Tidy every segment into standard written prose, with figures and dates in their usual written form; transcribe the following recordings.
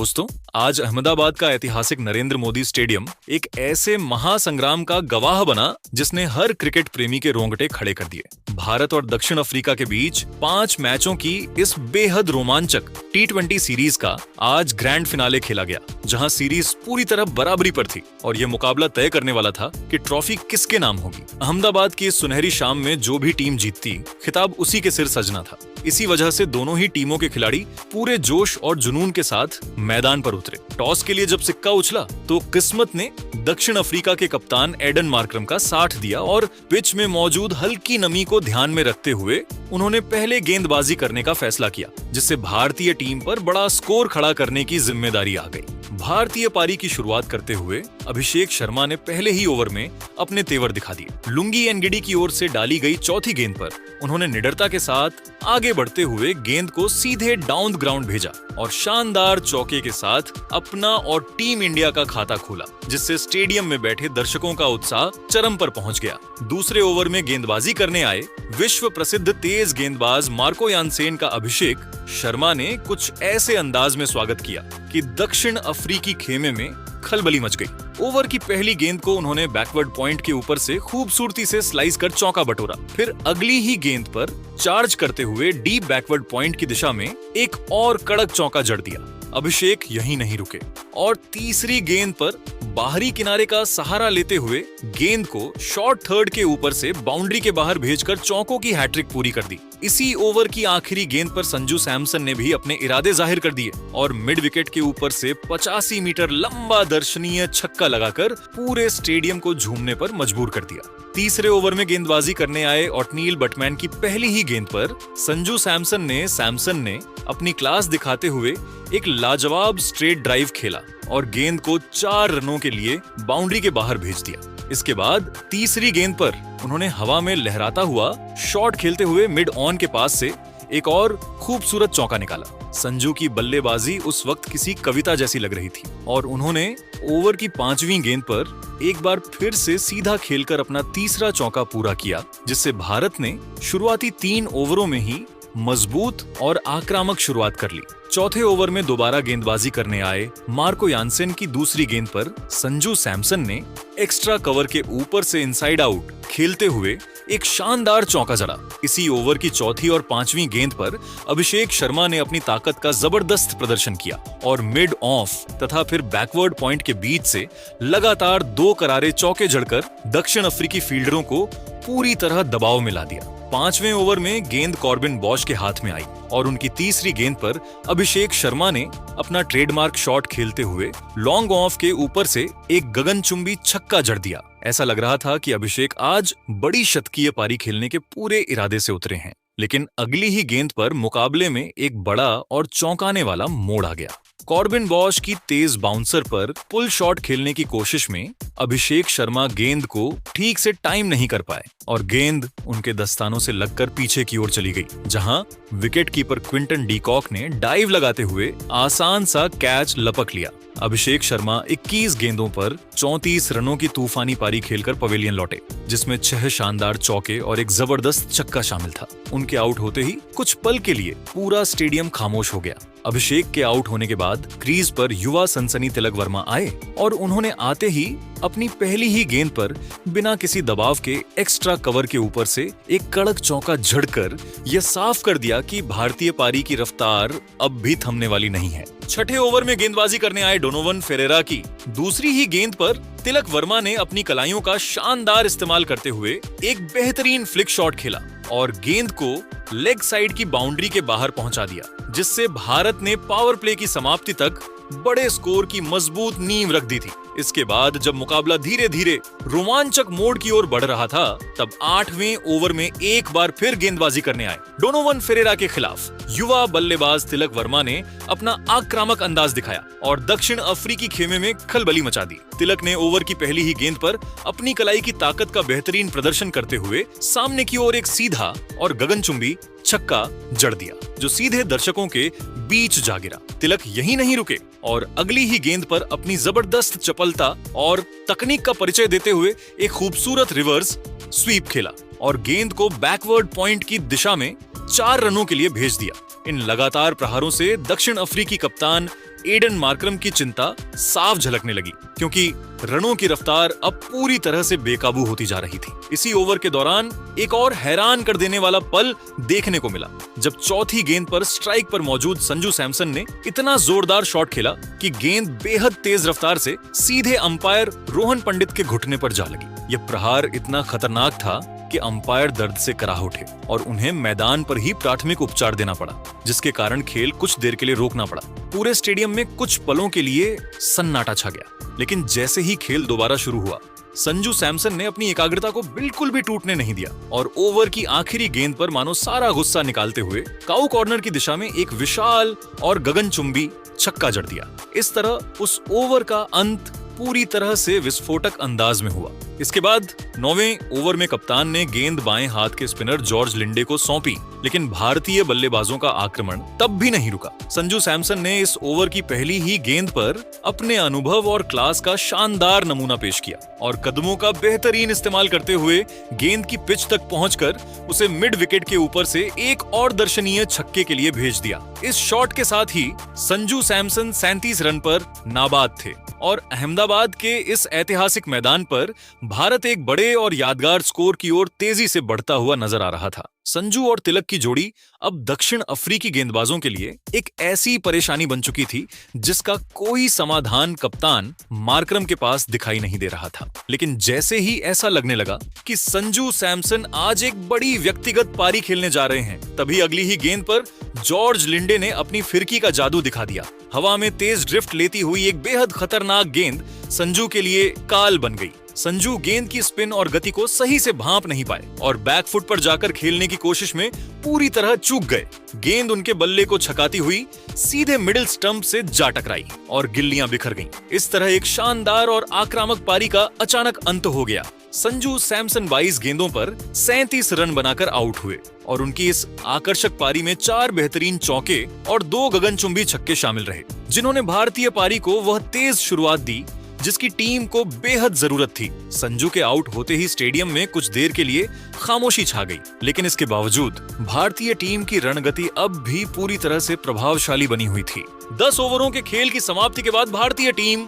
दोस्तों, आज अहमदाबाद का ऐतिहासिक नरेंद्र मोदी स्टेडियम एक ऐसे महासंग्राम का गवाह बना जिसने हर क्रिकेट प्रेमी के रोंगटे खड़े कर दिए। भारत और दक्षिण अफ्रीका के बीच 5 मैचों की इस बेहद रोमांचक T20 सीरीज का आज ग्रैंड फिनाले खेला गया, जहां सीरीज पूरी तरह बराबरी पर थी और यह मुकाबला तय करने वाला था कि ट्रॉफी किसके नाम होगी। अहमदाबाद की इस सुनहरी शाम में जो भी टीम जीतती, खिताब उसी के सिर सजना था। इसी वजह से दोनों ही टीमों के खिलाड़ी पूरे जोश और जुनून के साथ मैदान पर उतरे। टॉस के लिए जब सिक्का उछला तो किस्मत ने दक्षिण अफ्रीका के कप्तान एडन मार्करम का साथ दिया और पिच में मौजूद हल्की नमी को ध्यान में रखते हुए उन्होंने पहले गेंदबाजी करने का फैसला किया, जिससे भारतीय टीम पर बड़ा स्कोर खड़ा करने की जिम्मेदारी आ गई। भारतीय पारी की शुरुआत करते हुए अभिषेक शर्मा ने पहले ही ओवर में अपने तेवर दिखा दिए। लुंगी एनगिडी की ओर से डाली गई चौथी गेंद पर उन्होंने निडरता के साथ आगे बढ़ते हुए गेंद को सीधे डाउन द ग्राउंड भेजा और शानदार चौके के साथ अपना और टीम इंडिया का खाता खोला, जिससे स्टेडियम में बैठे दर्शकों का उत्साह चरम पर पहुंच गया। दूसरे ओवर में गेंदबाजी करने आए विश्व प्रसिद्ध तेज गेंदबाज मार्को यानसेन का अभिषेक शर्मा ने कुछ ऐसे अंदाज में स्वागत किया कि दक्षिण अफ्रीकी खेमे में खलबली मच गई। ओवर की पहली गेंद को उन्होंने बैकवर्ड पॉइंट के ऊपर से खूबसूरती से स्लाइस कर चौका बटोरा। फिर अगली ही गेंद पर चार्ज करते हुए डीप बैकवर्ड पॉइंट की दिशा में एक और कड़क चौका जड़ दिया। अभिषेक यहीं नहीं रुके और तीसरी गेंद पर बाहरी किनारे का सहारा लेते हुए गेंद को शॉर्ट थर्ड के ऊपर से बाउंड्री के बाहर भेजकर चौकों की हैट्रिक पूरी कर दी। इसी ओवर की आखिरी गेंद पर संजू सैमसन ने भी अपने इरादे जाहिर कर दिए और मिड विकेट के ऊपर से 85 मीटर लंबा दर्शनीय छक्का लगाकर पूरे स्टेडियम को झूमने पर मजबूर कर दिया। तीसरे ओवर में गेंदबाजी करने आए ऑटनील बटमैन की पहली ही गेंद पर संजू सैमसन ने अपनी क्लास दिखाते हुए एक लाजवाब स्ट्रेट ड्राइव खेला और गेंद को 4 रनों के लिए बाउंड्री के बाहर भेज दिया। इसके बाद तीसरी गेंद पर उन्होंने हवा में लहराता हुआ शॉट खेलते हुए मिड ऑन के पास से एक और खूबसूरत चौका निकाला। संजू की बल्लेबाजी उस वक्त किसी कविता जैसी लग रही थी और उन्होंने ओवर की 5वीं गेंद पर एक बार फिर से सीधा खेलकर अपना तीसरा चौका पूरा किया, जिससे भारत ने शुरुआती 3 ओवरों में ही मजबूत और आक्रामक शुरुआत कर ली। चौथे ओवर में दोबारा गेंदबाजी करने आए मार्को यानसेन की दूसरी गेंद पर संजू सैमसन ने एक्स्ट्रा कवर के ऊपर से इनसाइड आउट खेलते हुए एक शानदार चौका जड़ा। इसी ओवर की चौथी और 5वीं गेंद पर अभिषेक शर्मा ने अपनी ताकत का जबरदस्त प्रदर्शन किया और मिड ऑफ तथा फिर बैकवर्ड पॉइंट के बीच से लगातार 2 करारे चौके जड़कर दक्षिण अफ्रीकी फील्डरों को पूरी तरह दबाव में ला दिया। 5वें ओवर में गेंद कॉर्बिन बॉश के हाथ में आई और उनकी तीसरी गेंद पर अभिषेक शर्मा ने अपना ट्रेडमार्क शॉट खेलते हुए लॉन्ग ऑफ के ऊपर से एक गगनचुंबी छक्का जड़ दिया। ऐसा लग रहा था कि अभिषेक आज बड़ी शतकीय पारी खेलने के पूरे इरादे से उतरे हैं, लेकिन अगली ही गेंद पर मुकाबले में एक बड़ा और चौंकाने वाला मोड़ आ गया। कॉर्बिन बॉश की तेज बाउंसर पर पुल शॉट खेलने की कोशिश में अभिषेक शर्मा गेंद को ठीक से टाइम नहीं कर पाए और गेंद उनके दस्तानों से लगकर पीछे की ओर चली गई, जहां विकेट कीपर क्विंटन डीकॉक ने डाइव लगाते हुए आसान सा कैच लपक लिया। अभिषेक शर्मा 21 गेंदों पर 34 रनों की तूफानी पारी खेलकर पवेलियन लौटे, जिसमें 6 शानदार चौके और एक जबरदस्त छक्का शामिल था। उनके आउट होते ही कुछ पल के लिए पूरा स्टेडियम खामोश हो गया। अभिषेक के आउट होने के बाद क्रीज पर युवा सनसनी तिलक वर्मा आए और उन्होंने आते ही अपनी पहली ही गेंद पर बिना किसी दबाव के एक्स्ट्रा कवर के ऊपर से एक कड़क चौका झड़कर यह साफ कर दिया कि भारतीय पारी की रफ्तार अब भी थमने वाली नहीं है। छठे ओवर में गेंदबाजी करने आए डोनोवन फेरेरा की दूसरी ही गेंद पर तिलक वर्मा ने अपनी कलाइयों का शानदार इस्तेमाल करते हुए एक बेहतरीन फ्लिक शॉट खेला और गेंद को लेग साइड की बाउंड्री के बाहर पहुंचा दिया, जिससे भारत ने पावर प्ले की समाप्ति तक बड़े स्कोर की मजबूत नींव रख दी थी। इसके बाद जब मुकाबला धीरे धीरे रोमांचक मोड़ की ओर बढ़ रहा था, तब 8वें ओवर में एक बार फिर गेंदबाजी करने आए डोनोवन फेरेरा के खिलाफ युवा बल्लेबाज तिलक वर्मा ने अपना आक्रामक अंदाज दिखाया और दक्षिण अफ्रीकी खेमे में खलबली मचा दी। तिलक ने ओवर की पहली ही गेंद पर अपनी कलाई की ताकत का बेहतरीन प्रदर्शन करते हुए सामने की ओर एक सीधा और गगनचुंबी छक्का जड़ दिया, जो सीधे दर्शकों के बीच जा गिरा। तिलक यहीं नहीं रुके और अगली ही गेंद पर अपनी जबरदस्त चपलता और तकनीक का परिचय देते हुए एक खूबसूरत रिवर्स स्वीप खेला और गेंद को बैकवर्ड पॉइंट की दिशा में 4 रनों के लिए भेज दिया। इन लगातार प्रहारों से दक्षिण अफ्रीकी कप्तान एडन मार्करम की चिंता साफ झलकने लगी, क्योंकि रनों की रफ्तार अब पूरी तरह से बेकाबू होती जा रही थी। इसी ओवर के दौरान एक और हैरान कर देने वाला पल देखने को मिला, जब चौथी गेंद पर स्ट्राइक पर मौजूद संजू सैमसन ने इतना जोरदार शॉट खेला कि गेंद बेहद तेज रफ्तार से सीधे अंपायर रोहन पंडित के घुटने पर जा लगी। यह प्रहार इतना खतरनाक था कि अंपायर दर्द से कराह उठे और उन्हें मैदान पर ही प्राथमिक उपचार देना पड़ा, जिसके कारण खेल कुछ देर के लिए रोकना पड़ा। पूरे स्टेडियम में कुछ पलों के लिए सन्नाटा छा गया, लेकिन जैसे ही खेल दोबारा शुरू हुआ, संजू सैमसन ने अपनी एकाग्रता को बिल्कुल भी टूटने नहीं दिया और ओवर की आखिरी गेंद पर मानो सारा गुस्सा निकालते हुए काऊ कॉर्नर की दिशा में एक विशाल और गगनचुंबी छक्का जड़ दिया। इस तरह उस ओवर का अंत पूरी तरह से विस्फोटक अंदाज में हुआ। इसके बाद 9वें ओवर में कप्तान ने गेंद बाएं हाथ के स्पिनर जॉर्ज लिंडे को सौंपी, लेकिन भारतीय बल्लेबाजों का आक्रमण तब भी नहीं रुका। संजू सैमसन ने इस ओवर की पहली ही गेंद पर अपने अनुभव और क्लास का शानदार नमूना पेश किया और कदमों का बेहतरीन इस्तेमाल करते हुए गेंद की पिच तक पहुंचकर उसे मिड विकेट के ऊपर से एक और दर्शनीय छक्के के लिए भेज दिया। इस शॉट के साथ ही संजू सैमसन 37 रन पर नाबाद थे और अहमदाबाद के इस ऐतिहासिक मैदान पर भारत एक बड़े और यादगार स्कोर की ओर तेजी से बढ़ता हुआ नजर आ रहा था। संजू और तिलक की जोड़ी अब दक्षिण अफ्रीकी गेंदबाजों के लिए एक ऐसी परेशानी बन चुकी थी जिसका कोई समाधान कप्तान मार्करम के पास दिखाई नहीं दे रहा था। लेकिन जैसे ही ऐसा लगने लगा कि संजू सैमसन आज एक बड़ी व्यक्तिगत पारी खेलने जा रहे हैं, तभी अगली ही गेंद पर जॉर्ज लिंडे ने अपनी फिरकी का जादू दिखा दिया। हवा में तेज ड्रिफ्ट लेती हुई एक बेहद खतरनाक गेंद संजू के लिए काल बन गई। संजू गेंद की स्पिन और गति को सही से भांप नहीं पाए और बैकफुट पर जाकर खेलने की कोशिश में पूरी तरह चूक गए। गेंद उनके बल्ले को छकाती हुई सीधे मिडिल स्टंप से जा टकराई और गिल्लियां बिखर गईं। इस तरह एक शानदार और आक्रामक पारी का अचानक अंत हो गया। संजू सैमसन 22 गेंदों पर 37 रन बनाकर आउट हुए और उनकी इस आकर्षक पारी में 4 बेहतरीन चौके और 2 गगनचुंबी छक्के शामिल रहे, जिन्होंने भारतीय पारी को वह तेज शुरुआत दी जिसकी टीम को बेहद जरूरत थी। संजू के आउट होते ही स्टेडियम में कुछ देर के लिए खामोशी छा गई, लेकिन इसके बावजूद भारतीय टीम की रणगति अब भी पूरी तरह से प्रभावशाली बनी हुई थी। 10 ओवरों के खेल की समाप्ति के बाद भारतीय टीम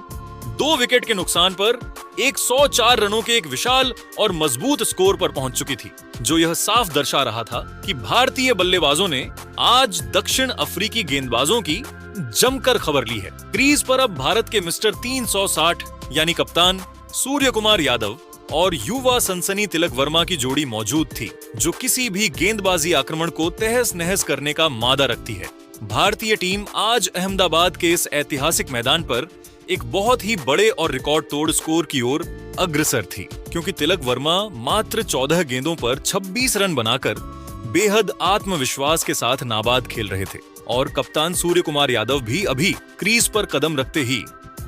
2 विकेट के नुकसान पर 104 रनों के एक विशाल और मजबूत स्कोर पर पहुंच चुकी थी, जो यह साफ दर्शा रहा था कि भारतीय बल्लेबाजों ने आज दक्षिण अफ्रीकी गेंदबाजों की जमकर खबर ली है। क्रीज पर अब भारत के मिस्टर 360 यानी कप्तान सूर्य कुमार यादव और युवा सनसनी तिलक वर्मा की जोड़ी मौजूद थी, जो किसी भी गेंदबाजी आक्रमण को तहस नहस करने का मादा रखती है। भारतीय टीम आज अहमदाबाद के इस ऐतिहासिक मैदान पर एक बहुत ही बड़े और रिकॉर्ड तोड़ स्कोर की ओर अग्रसर थी, क्योंकि तिलक वर्मा मात्र 14 गेंदों पर 26 रन बनाकर बेहद आत्मविश्वास के साथ नाबाद खेल रहे थे और कप्तान सूर्य कुमार यादव भी अभी क्रीज पर कदम रखते ही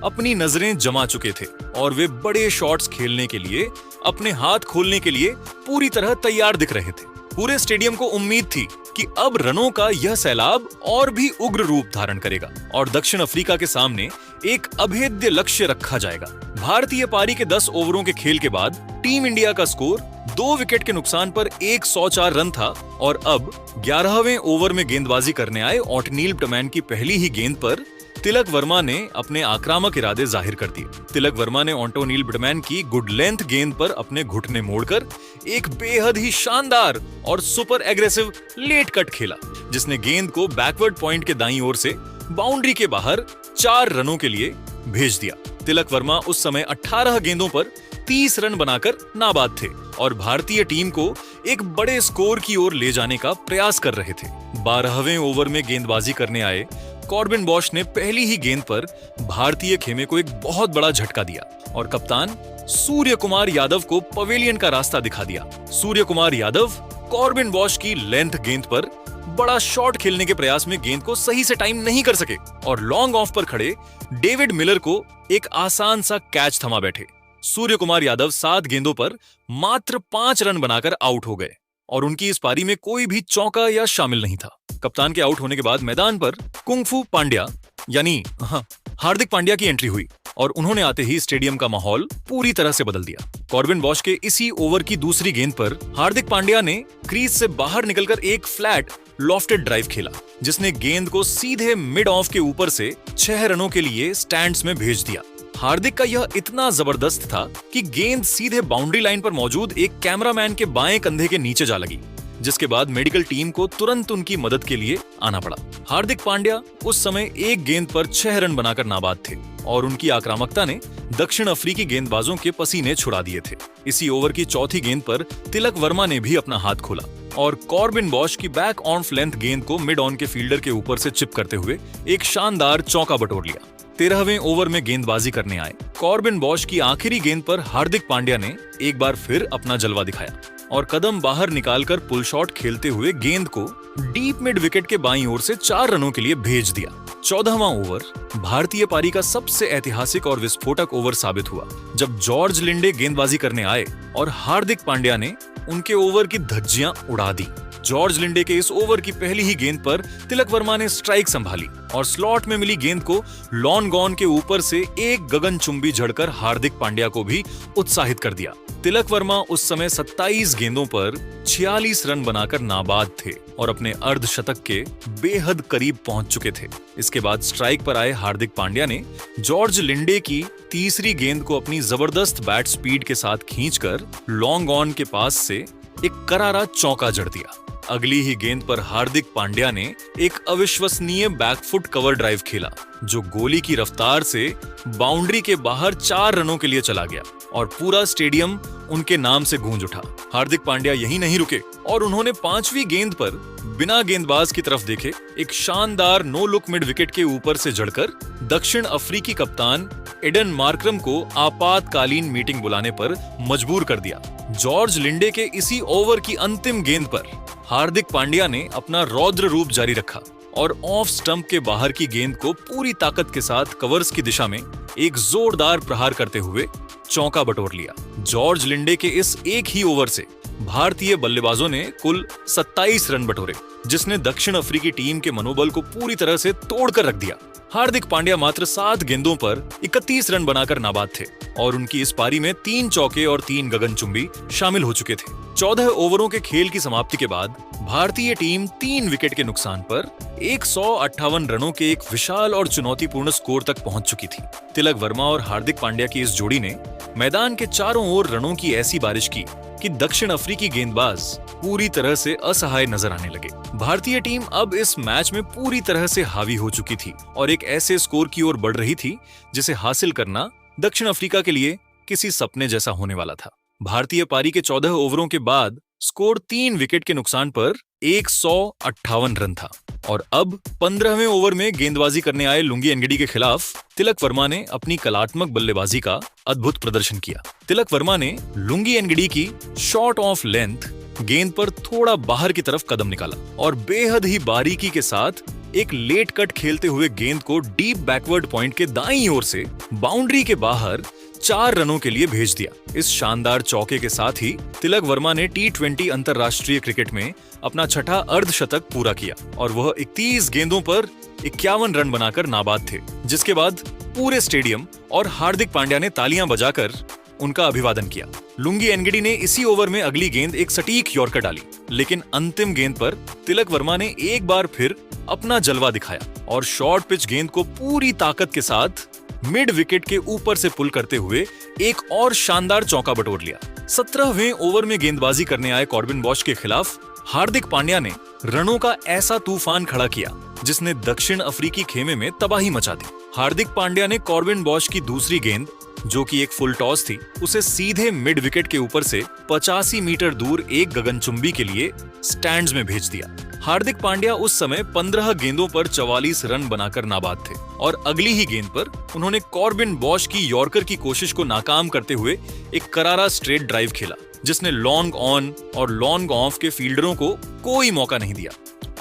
अपनी नजरें जमा चुके थे और वे बड़े शॉट्स खेलने के लिए अपने हाथ खोलने के लिए पूरी तरह तैयार दिख रहे थे। पूरे स्टेडियम को उम्मीद थी कि अब रनों का यह सैलाब और भी उग्र रूप धारण करेगा और दक्षिण अफ्रीका के सामने एक अभेद्य लक्ष्य रखा जाएगा। भारतीय पारी के 10 ओवरों के खेल के बाद टीम इंडिया का स्कोर 2 विकेट के नुकसान पर 104 रन था और अब 11वें ओवर में गेंदबाजी करने आए ऑटनील टमैन की पहली ही गेंद पर तिलक वर्मा ने अपने आक्रामक इरादे जाहिर कर दिए। तिलक वर्मा ने ऑटोनील ब्रिटमैन की गुड लेंथ गेंद पर अपने घुटने मोड़कर एक बेहद ही शानदार और सुपर एग्रेसिव लेट कट खेला, जिसने गेंद को बैकवर्ड पॉइंट के दाईं ओर से बाउंड्री के बाहर 4 रनों के लिए भेज दिया। तिलक वर्मा उस समय 18 गेंदों पर 30 रन बनाकर नाबाद थे और भारतीय टीम को एक बड़े स्कोर की ओर ले जाने का प्रयास कर रहे थे। 12वें ओवर में गेंदबाजी करने आए कॉर्बिन बॉश ने पहली ही गेंद पर भारतीय खेमे को एक बहुत बड़ा झटका दिया और कप्तान सूर्य कुमार यादव को पवेलियन का रास्ता दिखा दिया। सूर्य कुमार यादव कॉर्बिन बॉश की लेंथ गेंद पर बड़ा शॉट खेलने के प्रयास में गेंद को सही से टाइम नहीं कर सके और लॉन्ग ऑफ पर खड़े डेविड मिलर को एक आसान सा कैच थमा बैठे। सूर्य कुमार यादव 7 गेंदों पर मात्र 5 रन बनाकर आउट हो गए और उनकी इस पारी में कोई भी चौका या शामिल नहीं था। कप्तान के आउट होने के बाद मैदान पर कुंफू पांड्या यानी हार्दिक पांड्या की एंट्री हुई और उन्होंने आते ही स्टेडियम का माहौल पूरी तरह से बदल दिया। कॉर्बिन बॉश के इसी ओवर की दूसरी गेंद पर हार्दिक पांड्या ने क्रीज से बाहर निकलकर एक फ्लैट लॉफ्टेड ड्राइव खेला, जिसने गेंद को सीधे मिड ऑफ के ऊपर से 6 रनों के लिए स्टैंड्स में भेज दिया। हार्दिक का यह इतना जबरदस्त था कि गेंद सीधे बाउंड्री लाइन पर मौजूद एक कैमरामैन के बाएं कंधे के नीचे जा लगी, जिसके बाद मेडिकल टीम को तुरंत उनकी मदद के लिए आना पड़ा। हार्दिक पांड्या उस समय एक गेंद पर 6 रन बनाकर नाबाद थे और उनकी आक्रामकता ने दक्षिण अफ्रीकी गेंदबाजों के पसीने छुड़ा दिए थे। इसी ओवर की चौथी गेंद पर तिलक वर्मा ने भी अपना हाथ खोला और कॉर्बिन बॉश की बैक ऑफ लेंथ गेंद को मिड ऑन के फील्डर के ऊपर से चिप करते हुए एक शानदार चौका बटोर लिया। 13वें ओवर में गेंदबाजी करने आए कॉर्बिन बॉश की आखिरी गेंद पर हार्दिक पांड्या ने एक बार फिर अपना जलवा दिखाया और कदम बाहर निकालकर पुल शॉट खेलते हुए गेंद को डीप मिड विकेट के बाईं ओर से 4 रनों के लिए भेज दिया। 14वां ओवर भारतीय पारी का सबसे ऐतिहासिक और विस्फोटक ओवर साबित हुआ, जब जॉर्ज लिंडे गेंदबाजी करने आए और हार्दिक पांड्या ने उनके ओवर की धज्जियां उड़ा दी। जॉर्ज लिंडे के इस ओवर की पहली ही गेंद पर तिलक वर्मा ने स्ट्राइक संभाली और स्लॉट में मिली गेंद को लॉन गॉन के ऊपर से एक गगनचुंबी झड़कर हार्दिक पांड्या को भी उत्साहित कर दिया। तिलक वर्मा उस समय 27 गेंदों पर 46 रन बनाकर नाबाद थे और अपने अर्धशतक के बेहद करीब पहुंच चुके थे। इसके बाद स्ट्राइक पर आए हार्दिक पांड्या ने जॉर्ज लिंडे की तीसरी गेंद को अपनी जबरदस्त बैट स्पीड के साथ खींचकर लॉन्ग ऑन के पास से एक करारा चौका जड़ दिया। अगली ही गेंद पर हार्दिक पांड्या ने एक अविश्वसनीय बैकफुट कवर ड्राइव खेला, जो गोली की रफ्तार से बाउंड्री के बाहर 4 रनों के लिए चला गया और पूरा स्टेडियम उनके नाम से गूंज उठा। हार्दिक पांड्या यहीं नहीं रुके और उन्होंने 5वीं गेंद पर बिना गेंदबाज की तरफ देखे एक शानदार नो लुक मिड विकेट के ऊपर से जड़कर दक्षिण अफ्रीकी कप्तान एडन मार्करम को आपातकालीन मीटिंग बुलाने पर मजबूर कर दिया। जॉर्ज लिंडे के इसी ओवर की अंतिम गेंद पर हार्दिक पांड्या ने अपना रौद्र रूप जारी रखा और ऑफ स्टंप के बाहर की गेंद को पूरी ताकत के साथ कवर्स की दिशा में एक जोरदार प्रहार करते हुए चौका बटोर लिया। जॉर्ज लिंडे के इस एक ही ओवर से भारतीय बल्लेबाजों ने कुल 27 रन बटोरे, जिसने दक्षिण अफ्रीकी टीम के मनोबल को पूरी तरह से तोड़कर रख दिया। हार्दिक पांड्या मात्र 7 गेंदों पर 31 रन बनाकर नाबाद थे और उनकी इस पारी में 3 चौके और 3 गगनचुंबी शामिल हो चुके थे। 14 ओवरों के खेल की समाप्ति के बाद भारतीय टीम 3 विकेट के नुकसान पर 158 रनों के एक विशाल और चुनौतीपूर्ण स्कोर तक पहुंच चुकी थी। तिलक वर्मा और हार्दिक पांड्या की इस जोड़ी ने मैदान के चारों ओर रनों की ऐसी बारिश की कि दक्षिण अफ्रीकी गेंदबाज पूरी तरह से असहाय नजर आने लगे। भारतीय टीम अब इस मैच में पूरी तरह से हावी हो चुकी थी और एक ऐसे स्कोर की ओर बढ़ रही थी जिसे हासिल करना दक्षिण अफ्रीका के लिए किसी सपने जैसा होने वाला था। भारतीय पारी के 14 ओवरों के बाद स्कोर 3 विकेट के नुकसान पर 158 रन था और अब 15वें ओवर में गेंदबाजी करने आए लुंगी एनगिडी के खिलाफ तिलक वर्मा ने अपनी कलात्मक बल्लेबाजी का अद्भुत प्रदर्शन किया। तिलक वर्मा ने लुंगी एनगिडी की शॉर्ट ऑफ लेंथ गेंद पर थोड़ा बाहर की तरफ कदम निकाला और बेहद ही बारीकी के साथ एक लेट कट खेलते हुए गेंद को डीप बैकवर्ड पॉइंट के दाईं ओर से बाउंड्री के बाहर 4 रनों के लिए भेज दिया। इस शानदार चौके के साथ ही तिलक वर्मा ने T20 अंतरराष्ट्रीय क्रिकेट में अपना छठा अर्धशतक पूरा किया और वह 31 गेंदों पर 51 रन बनाकर नाबाद थे, जिसके बाद पूरे स्टेडियम और हार्दिक पांड्या ने तालियां बजाकर उनका अभिवादन किया। लुंगी एनगिडी ने इसी ओवर में अगली गेंद एक सटीक यॉर्कर डाली, लेकिन अंतिम गेंद पर तिलक वर्मा ने एक बार फिर अपना जलवा दिखाया और शॉर्ट पिच गेंद को पूरी ताकत के साथ मिड विकेट के ऊपर से पुल करते हुए एक और शानदार चौका बटोर लिया। 17वें ओवर में गेंदबाजी करने आए कॉर्बिन बॉश के खिलाफ हार्दिक पांड्या ने रनों का ऐसा तूफान खड़ा किया जिसने दक्षिण अफ्रीकी खेमे में तबाही मचा दी। हार्दिक पांड्या ने कॉर्बिन बॉश की दूसरी गेंद, जो कि एक फुल टॉस थी, उसे सीधे मिड विकेट के ऊपर से 85 मीटर दूर एक गगनचुंबी के लिए स्टैंड्स में भेज दिया। हार्दिक पांड्या उस समय 15 गेंदों पर 44 रन बनाकर नाबाद थे और अगली ही गेंद पर उन्होंने कॉर्बिन बॉश की यॉर्कर की कोशिश को नाकाम करते हुए एक करारा स्ट्रेट ड्राइव खेला, जिसने लॉन्ग ऑन और लॉन्ग ऑफ के फील्डरों को कोई मौका नहीं दिया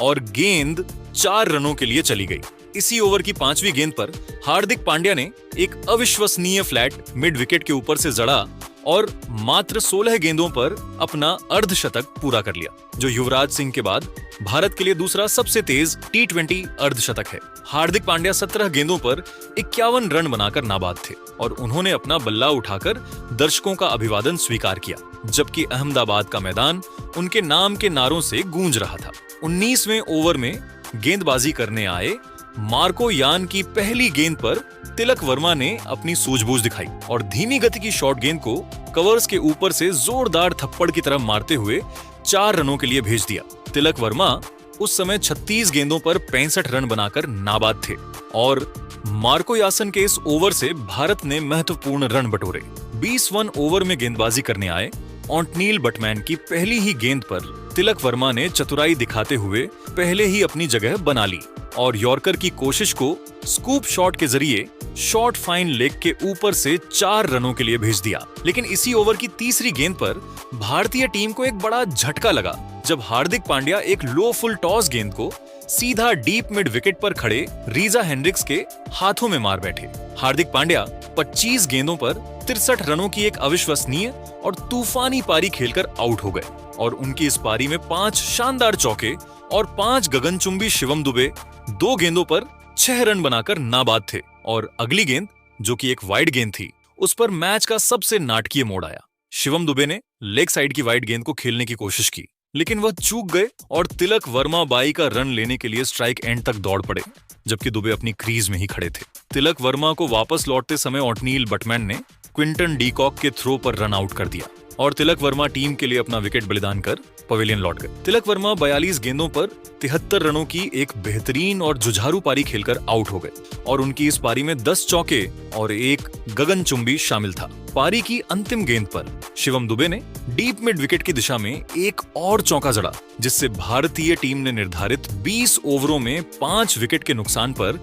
और गेंद 4 रनों के लिए चली गई। इसी ओवर की 5वीं गेंद पर हार्दिक पांड्या ने एक अविश्वसनीय फ्लैट मिड विकेट के ऊपर से जड़ा और मात्र 16 गेंदों पर अपना अर्धशतक पूरा कर लिया, जो युवराज सिंह के बाद भारत के लिए दूसरा सबसे तेज T20 अर्धशतक है। हार्दिक पांड्या 17 गेंदों पर 51 रन बनाकर नाबाद थे और उन्होंने अपना बल्ला उठाकर दर्शकों का अभिवादन स्वीकार किया, जबकि अहमदाबाद का मैदान उनके नाम के नारों से गूंज रहा था। 19वें ओवर में गेंदबाजी करने आए मार्को यान की पहली गेंद पर तिलक वर्मा ने अपनी सूझबूझ दिखाई और धीमी गति की शॉर्ट गेंद को कवर्स के ऊपर से जोरदार थप्पड़ की तरफ मारते हुए 4 रनों के लिए भेज दिया। तिलक वर्मा उस समय 36 गेंदों पर 65 रन बनाकर नाबाद थे और मार्को यासन के इस ओवर से भारत ने महत्वपूर्ण रन बटोरे। 21 ओवर में गेंदबाजी करने आए ऑटनील बटमैन की पहली ही गेंद पर तिलक वर्मा ने चतुराई दिखाते हुए पहले ही अपनी जगह बना ली और यॉर्कर की कोशिश को स्कूप शॉट के जरिए शॉर्ट फाइन लेग के ऊपर से 4 रनों के लिए भेज दिया। लेकिन इसी ओवर की तीसरी गेंद पर भारतीय टीम को एक बड़ा झटका लगा जब हार्दिक पांड्या एक लो फुल टॉस गेंद को सीधा डीप मिड विकेट पर खड़े रीजा हेंड्रिक्स के हाथों में मार बैठे। हार्दिक पांड्या 25 गेंदों पर 63 रनों की एक अविश्वसनीय और तूफानी पारी खेलकर आउट हो गए और उनकी इस पारी में 5 शानदार चौके और 5 गगनचुंबी शिवम दुबे 2 गेंदों पर 6 रन बनाकर नाबाद थे और अगली गेंद जो कि एक वाइड गेंद थी उस पर मैच का सबसे नाटकीय मोड़ आया। शिवम दुबे ने लेग साइड की वाइड गेंद को खेलने की कोशिश की लेकिन वह चूक गए और तिलक वर्मा बाई का रन लेने के लिए स्ट्राइक एंड तक दौड़ पड़े, जबकि दुबे अपनी क्रीज में ही खड़े थे। तिलक वर्मा को वापस लौटते समय ऑटनील बटमैन ने क्विंटन डीकॉक के थ्रो पर रन आउट कर दिया और तिलक वर्मा टीम के लिए अपना विकेट बलिदान कर पवेलियन लौट गए। तिलक वर्मा 42 गेंदों पर 73 रनों की एक बेहतरीन और जुझारू पारी खेलकर आउट हो गए और उनकी इस पारी में 10 चौके और एक गगनचुंबी शामिल था। पारी की अंतिम गेंद पर शिवम दुबे ने डीप मिड विकेट की दिशा में एक और चौका जड़ा, जिससे भारतीय टीम ने निर्धारित 20 ओवरों में 5 विकेट के नुकसान पर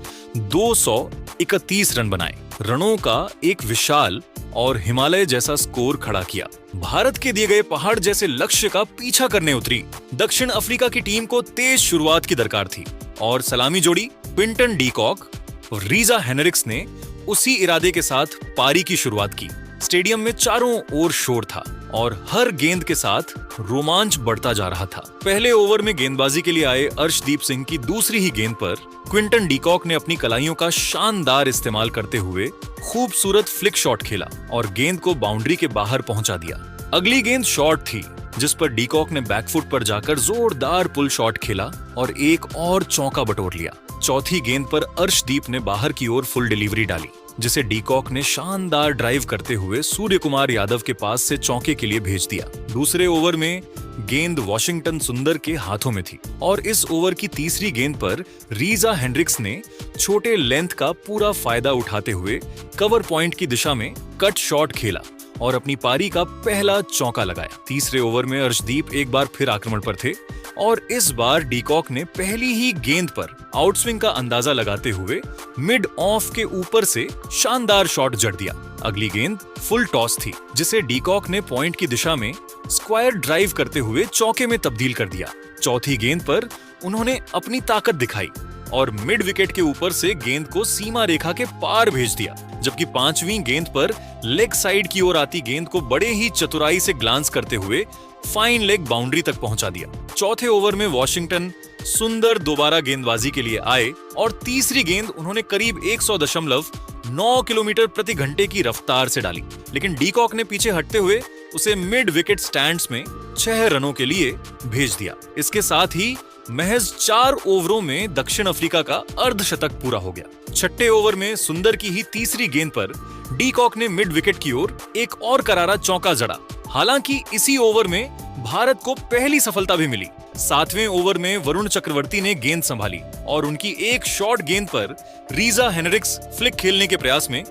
231 रन बनाए। रनों का एक विशाल और हिमालय जैसा स्कोर खड़ा किया। भारत के दिए गए पहाड़ जैसे लक्ष्य का पीछा करने उतरी दक्षिण अफ्रीका की टीम को तेज शुरुआत की दरकार थी और सलामी जोड़ी क्विंटन डीकॉक और रीजा हेनरिक्स ने उसी इरादे के साथ पारी की शुरुआत की। स्टेडियम में चारों ओर शोर था और हर गेंद के साथ रोमांच बढ़ता जा रहा था। पहले ओवर में गेंदबाजी के लिए आए अर्शदीप सिंह की दूसरी ही गेंद पर क्विंटन डीकॉक ने अपनी कलाइयों का शानदार इस्तेमाल करते हुए खूबसूरत फ्लिक शॉट खेला और गेंद को बाउंड्री के बाहर पहुंचा दिया। अगली गेंद शॉर्ट थी जिस पर डीकॉक ने बैकफुट पर जाकर जोरदार पुल शॉट खेला और एक और चौका बटोर लिया। चौथी गेंद पर अर्शदीप ने बाहर की ओर फुल डिलीवरी डाली जिसे डीकॉक ने शानदार ड्राइव करते हुए सूर्य कुमार यादव के पास से चौके के लिए भेज दिया। दूसरे ओवर में गेंद वॉशिंगटन सुंदर के हाथों में थी और इस ओवर की तीसरी गेंद पर रीजा हेंड्रिक्स ने छोटे लेंथ का पूरा फायदा उठाते हुए कवर पॉइंट की दिशा में कट शॉट खेला और अपनी पारी का पहला चौका लगाया। तीसरे ओवर में अर्शदीप एक बार फिर आक्रमण पर थे और इस बार डीकॉक ने पहली ही गेंद पर आउटस्विंग का अंदाजा लगाते हुए मिड ऑफ के ऊपर से शानदार शॉट जड़ दिया। अगली गेंद फुल टॉस थी जिसे डीकॉक ने पॉइंट की दिशा में स्क्वायर ड्राइव करते हुए चौके में तब्दील कर दिया। चौथी गेंद पर उन्होंने अपनी ताकत दिखाई और मिड विकेट के ऊपर से गेंद को सीमा रेखा के पार भेज दिया, जबकि पांचवी गेंद पर लेग साइड की ओर आती गेंद को बड़े ही चतुराई से ग्लांस करते हुए फाइन लेग बाउंड्री तक पहुंचा दिया। चौथे ओवर में वॉशिंगटन सुंदर दोबारा गेंदबाजी के लिए आए और तीसरी गेंद उन्होंने करीब 100.9 किलोमीटर प्रति घंटे की रफ्तार से डाली, लेकिन डीकॉक ने पीछे हटते हुए उसे मिड विकेट स्टैंड्स में 6 रनों के लिए भेज दिया। इसके साथ ही महज 4 ओवरों में दक्षिण अफ्रीका का अर्धशतक पूरा हो गया। छठे ओवर में सुंदर की ही तीसरी गेंद पर डीकॉक ने मिड विकेट की ओर एक और करारा चौका जड़ा। हालांकि इसी ओवर में भारत को पहली सफलता भी मिली। 7वें ओवर में वरुण चक्रवर्ती ने गेंद संभाली और उनकी एक शॉर्ट गेंद पर रीजा हेनरिक्स फ्लिक खेलने के प्रयास में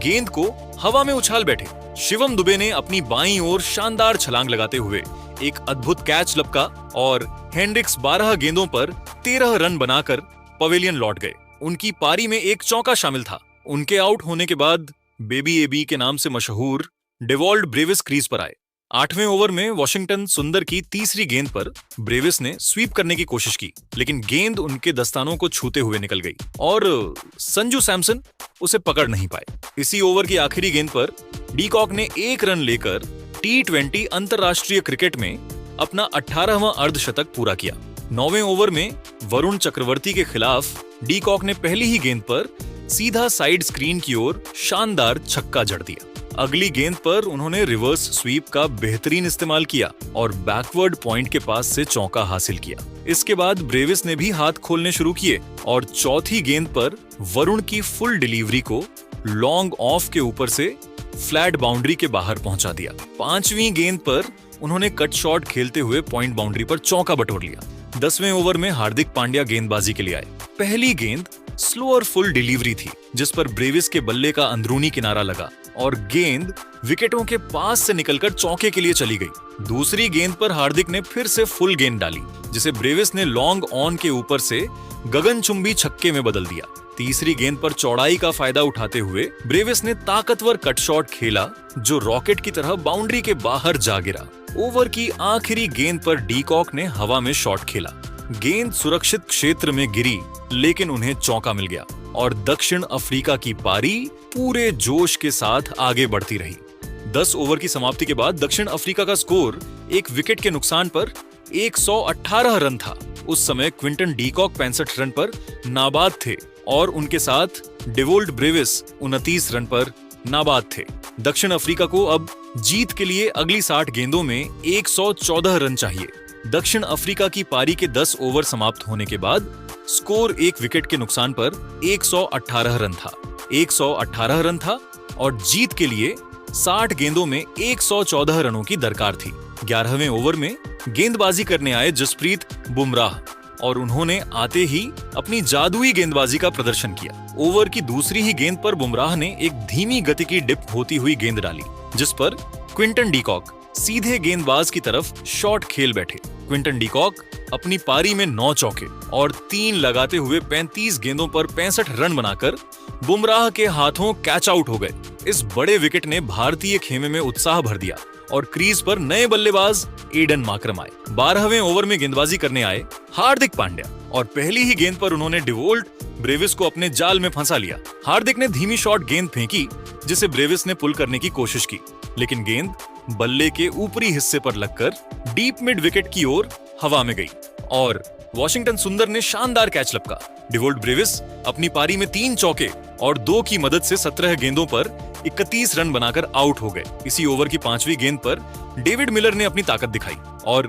गेंद को हवा में उछाल बैठे। शिवम दुबे ने अपनी बाईं ओर शानदार छलांग लगाते हुए एक अद्भुत कैच लपका और हेनरिक्स 12 गेंदों पर 13 रन बनाकर पवेलियन लौट गए। उनकी पारी में एक चौका शामिल था। उनके आउट होने के बाद बेबी एबी के नाम से मशहूर डेवॉल्ड ब्रेविस क्रीज पर आए। 8वें ओवर में वॉशिंगटन सुंदर की तीसरी गेंद पर ब्रेविस ने स्वीप करने की कोशिश की, लेकिन गेंद उनके दस्तानों को छूते हुए निकल गई और संजू सैमसन उसे पकड़ नहीं पाए। इसी ओवर की आखिरी गेंद पर डीकॉक ने 1 रन लेकर T20 अंतरराष्ट्रीय क्रिकेट में अपना 18वां अर्धशतक पूरा किया। 9वें ओवर में वरुण चक्रवर्ती के खिलाफ डी कॉक ने पहली ही गेंद पर सीधा साइड स्क्रीन की ओर शानदार छक्का जड़ दिया। अगली गेंद पर उन्होंने रिवर्स स्वीप का बेहतरीन इस्तेमाल किया और बैकवर्ड पॉइंट के पास से चौका हासिल किया। इसके बाद ब्रेविस ने भी हाथ खोलने शुरू किए और चौथी गेंद पर वरुण की फुल डिलीवरी को लॉन्ग ऑफ के ऊपर से फ्लैट बाउंड्री के बाहर पहुंचा दिया। 5वीं गेंद पर उन्होंने कट शॉट खेलते हुए पॉइंट बाउंड्री पर चौका बटोर लिया। 10वें ओवर में हार्दिक पांड्या गेंदबाजी के लिए आए। पहली गेंद स्लो और फुल डिलीवरी थी जिस पर ब्रेविस के बल्ले का अंदरूनी किनारा लगा और गेंद विकेटों के पास से निकलकर चौके के लिए चली गई। दूसरी गेंद पर हार्दिक ने फिर से फुल गेंद डाली जिसे ब्रेविस ने लॉन्ग ऑन के ऊपर से गगनचुंबी छक्के में बदल दिया। तीसरी गेंद पर चौड़ाई का फायदा उठाते हुए ब्रेविस ने ताकतवर कट शॉट खेला जो रॉकेट की तरह बाउंड्री के बाहर जा गिरा। ओवर की आखिरी गेंद पर डी कॉक ने हवा में शॉट खेला। गेंद सुरक्षित क्षेत्र में गिरी लेकिन उन्हें चौका मिल गया और दक्षिण अफ्रीका की पारी पूरे जोश के साथ आगे बढ़ती रही। 10 ओवर की समाप्ति के बाद दक्षिण अफ्रीका का स्कोर एक विकेट के नुकसान पर 118 रन था। उस समय क्विंटन डी कॉक 65 रन पर नाबाद थे और उनके साथ डेवोल्ट ब्रेविस 29 रन पर नाबाद थे। दक्षिण अफ्रीका को अब जीत के लिए अगली 60 गेंदों में 114 रन चाहिए। दक्षिण अफ्रीका की पारी के 10 ओवर समाप्त होने के बाद स्कोर एक विकेट के नुकसान पर 118 रन था। 118 रन था और जीत के लिए 60 गेंदों में 114 रनों की दरकार थी। 11वें ओवर में गेंदबाजी करने आए जसप्रीत बुमराह और उन्होंने आते ही अपनी जादुई गेंदबाजी का प्रदर्शन किया। ओवर की दूसरी ही गेंद पर बुमराह ने एक धीमी गति की डिप होती हुई गेंद डाली जिस पर क्विंटन डी कॉक सीधे गेंदबाज की तरफ शॉट खेल बैठे। क्विंटन डी कॉक अपनी पारी में 9 चौके और 3 लगाते हुए 35 गेंदों पर 65 रन बनाकर बुमराह के हाथों कैच आउट हो गए। इस बड़े विकेट ने भारतीय खेमे में उत्साह भर दिया और क्रीज पर नए बल्लेबाज एडन मार्क्रम आए। 12वें ओवर में गेंदबाजी करने आए हार्दिक पांड्या और पहली ही गेंद पर उन्होंने डेवोल्ट ब्रेविस को अपने जाल में फंसा लिया। हार्दिक ने धीमी शॉट गेंद फेंकी जिसे ब्रेविस ने पुल करने की कोशिश की लेकिन गेंद बल्ले के ऊपरी हिस्से पर लगकर डीप मिड विकेट की ओर हवा में गई और वॉशिंगटन सुंदर ने शानदार कैच लपका। डेवोल्ट ब्रेविस अपनी पारी में 3 चौके और 2 की मदद से 17 गेंदों पर 31 रन बनाकर आउट हो गए। इसी ओवर की 5वीं गेंद पर डेविड मिलर ने अपनी ताकत दिखाई और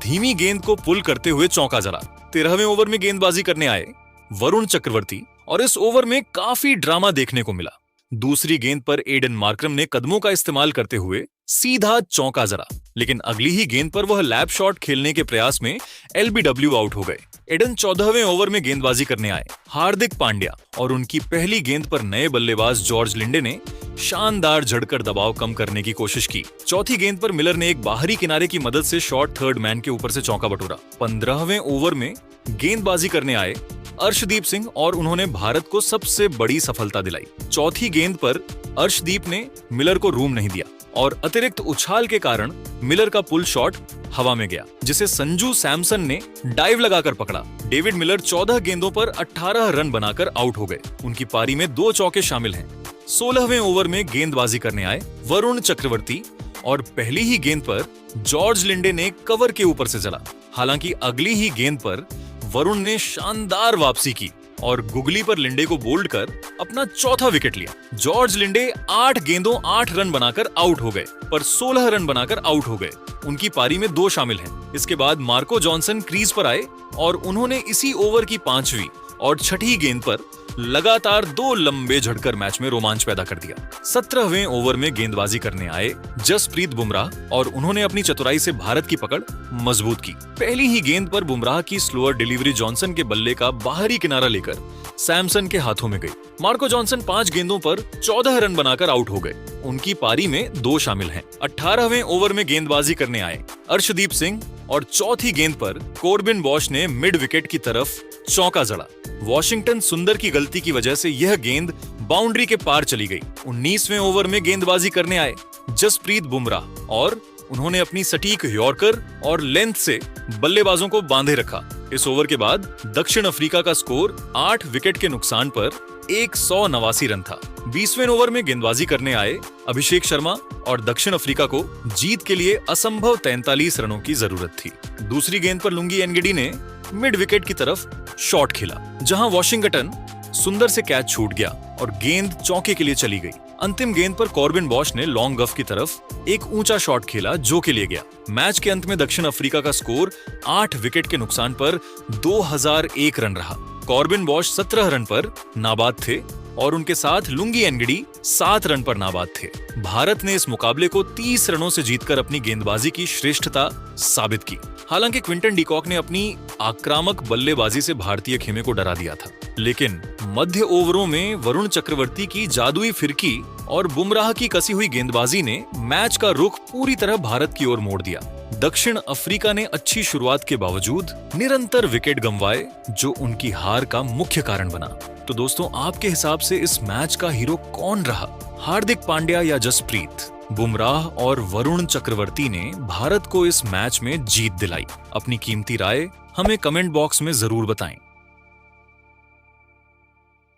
धीमी गेंद को पुल करते हुए चौका जड़ा। 13वें ओवर में गेंदबाजी करने आए वरुण चक्रवर्ती और इस ओवर में काफी ड्रामा देखने को मिला। दूसरी गेंद पर एडन मार्क्रम ने कदमों का इस्तेमाल करते हुए सीधा चौका जड़ा लेकिन अगली ही गेंद पर वह लैप शॉट खेलने के प्रयास में एलबीडब्ल्यू आउट हो गए। एडन 14वें ओवर में गेंदबाजी करने आए हार्दिक पांड्या और उनकी पहली गेंद पर नए बल्लेबाज जॉर्ज लिंडे ने शानदार झड़कर दबाव कम करने की कोशिश की। चौथी गेंद पर मिलर ने एक बाहरी किनारे की मदद से शॉर्ट थर्ड मैन के ऊपर से चौका बटोरा। 15वें ओवर में गेंदबाजी करने आए अर्शदीप सिंह और उन्होंने भारत को सबसे बड़ी सफलता दिलाई। चौथी गेंद पर अर्शदीप ने मिलर को रूम नहीं दिया और अतिरिक्त उछाल के कारण मिलर का पुल शॉट हवा में गया जिसे संजू सैमसन ने डाइव लगाकर पकड़ा। डेविड मिलर 14 गेंदों पर 18 रन बनाकर आउट हो गए। उनकी पारी में 2 चौके शामिल हैं। 16वें ओवर में गेंदबाजी करने आए वरुण चक्रवर्ती और पहली ही गेंद पर जॉर्ज लिंडे ने कवर के ऊपर से चला। हालांकि अगली ही गेंद पर वरुण ने शानदार वापसी की और गुगली पर लिंडे को बोल्ड कर अपना चौथा विकेट लिया। जॉर्ज लिंडे 8 गेंदों 8 रन बनाकर आउट हो गए पर 16 रन बनाकर आउट हो गए। उनकी पारी में 2 शामिल हैं। इसके बाद मार्को जॉनसन क्रीज पर आए और उन्होंने इसी ओवर की 5वीं और 6ठी गेंद पर लगातार 2 लंबे झटकर मैच में रोमांच पैदा कर दिया। 17वें ओवर में गेंदबाजी करने आए जसप्रीत बुमराह और उन्होंने अपनी चतुराई से भारत की पकड़ मजबूत की। पहली ही गेंद पर बुमराह की स्लोअर डिलीवरी जॉनसन के बल्ले का बाहरी किनारा लेकर सैमसन के हाथों में गई। मार्को जॉनसन 5 गेंदों पर 14 रन बनाकर आउट हो गए। उनकी पारी में 2 शामिल हैं। 18वें ओवर में गेंदबाजी करने आए अर्शदीप सिंह और चौथी गेंद पर कोर्बिन बॉश ने मिड विकेट की तरफ चौका जड़ा। वॉशिंगटन सुंदर की गलती की वजह से यह गेंद बाउंड्री के पार चली गई। 19वें ओवर में गेंदबाजी करने आए जसप्रीत बुमराह और उन्होंने अपनी सटीक यॉर्कर और लेंथ से बल्लेबाजों को बांधे रखा। इस ओवर के बाद दक्षिण अफ्रीका का स्कोर 8 विकेट के नुकसान पर 189 रन था। 20वें ओवर में गेंदबाजी करने आए अभिषेक शर्मा और दक्षिण अफ्रीका को जीत के लिए असंभव 43 रनों की जरूरत थी। दूसरी गेंद पर लुंगी एनगिडी ने मिड विकेट की तरफ शॉट खेला, जहां वॉशिंगटन सुंदर से कैच छूट गया और गेंद चौके के लिए चली गई। अंतिम गेंद पर कॉर्बिन बॉश ने लॉन्ग गफ की तरफ एक ऊंचा शॉट खेला जो के लिए गया। मैच के अंत में दक्षिण अफ्रीका का स्कोर 8 विकेट के नुकसान पर 2001 रन रहा। कॉर्बिन बॉश 17 रन पर नाबाद थे और उनके साथ लुंगी एनगिडी 7 रन पर नाबाद थे। भारत ने इस मुकाबले को 30 रनों से जीतकर अपनी गेंदबाजी की श्रेष्ठता साबित की। हालांकि क्विंटन डीकॉक ने अपनी आक्रामक बल्लेबाजी से भारतीय खेमे को डरा दिया था, लेकिन मध्य ओवरों में वरुण चक्रवर्ती की जादुई फिरकी और बुमराह की कसी हुई गेंदबाजी ने मैच का रुख पूरी तरह भारत की ओर मोड़ दिया। दक्षिण अफ्रीका ने अच्छी शुरुआत के बावजूद निरंतर विकेट गंवाए, जो उनकी हार का मुख्य कारण बना। तो दोस्तों, आपके हिसाब से इस मैच का हीरो कौन रहा, हार्दिक पांड्या या जसप्रीत? बुमराह और वरुण चक्रवर्ती ने भारत को इस मैच में जीत दिलाई। अपनी कीमती राय हमें कमेंट बॉक्स में जरूर बताएं।